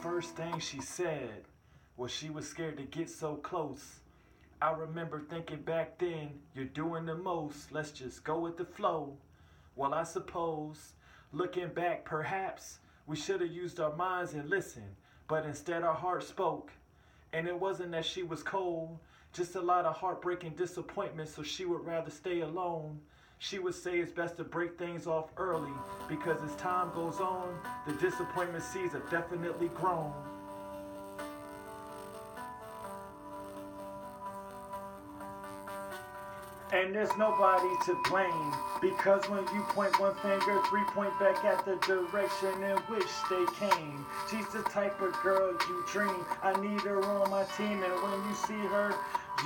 first thing she said was she was scared to get so close. I remember thinking back then, you're doing the most, let's just go with the flow. Well, I suppose, looking back, perhaps we should have used our minds and listened, but instead our heart spoke. And it wasn't that she was cold, just a lot of heartbreaking disappointment, so she would rather stay alone. She would say it's best to break things off early because as time goes on, the disappointment seeds have definitely grown. And there's nobody to blame, because when you point one finger, three point back at the direction in which they came. She's the type of girl you dream. I need her on my team, and when you see her,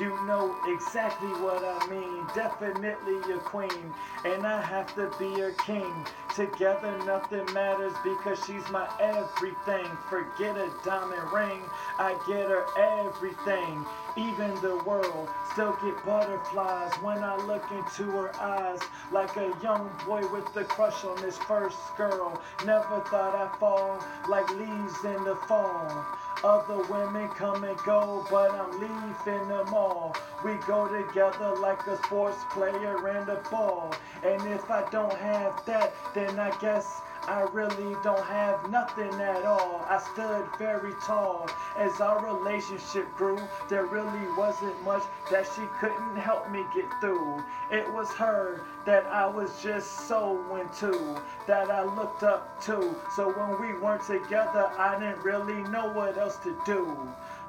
you know exactly what I mean. Definitely your queen, and I have to be her king. Together nothing matters because she's my everything. Forget a diamond ring, I get her everything. Even the world still get butterflies when I look into her eyes. Like a young boy with a crush on his first girl. Never thought I'd fall like leaves in the fall. Other women come and go, but I'm leaving them all. We go together like a sports player and a ball. And if I don't have that, then I guess I really don't have nothing at all. I stood very tall as our relationship grew. There really wasn't much that she couldn't help me get through. It was her that I was just so into, that I looked up to. So when we weren't together, I didn't really know what else to do.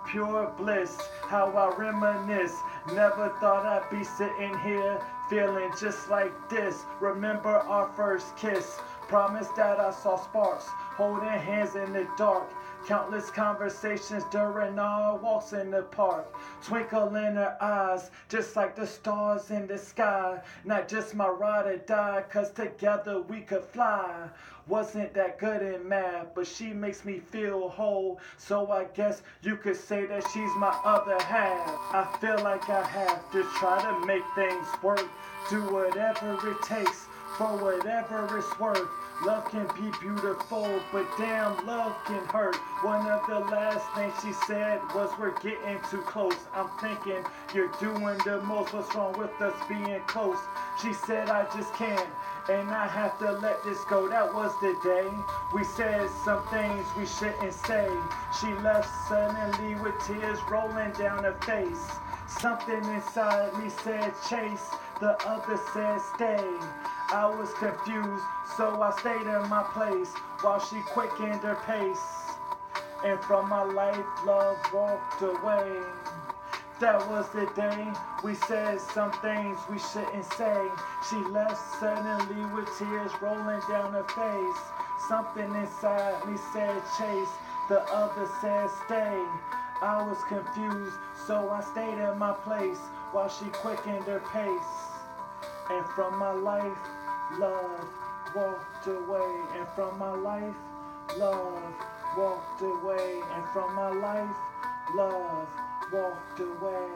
Pure bliss, how I reminisce. Never thought I'd be sitting here feeling just like this. Remember our first kiss. Promise that I saw sparks, holding hands in the dark. Countless conversations during our walks in the park. Twinkle in her eyes, just like the stars in the sky. Not just my ride or die, cause together we could fly. Wasn't that good in math, but she makes me feel whole. So I guess you could say that she's my other half. I feel like I have to try to make things work. Do whatever it takes, for whatever it's worth. Love can be beautiful, but damn, love can hurt. One of the last things she said was, we're getting too close. I'm thinking, you're doing the most. What's wrong with us being close? She said, I just can't, and I have to let this go. That was the day we said some things we shouldn't say. She left suddenly with tears rolling down her face. Something inside me said chase, the other said stay. I was confused, so I stayed in my place while she quickened her pace. And from my life, love walked away. That was the day we said some things we shouldn't say. She left suddenly with tears rolling down her face. Something inside me said chase, the other said stay. I was confused, so I stayed in my place while she quickened her pace. And from my life, love walked away. And from my life, love walked away. And from my life, love walked away.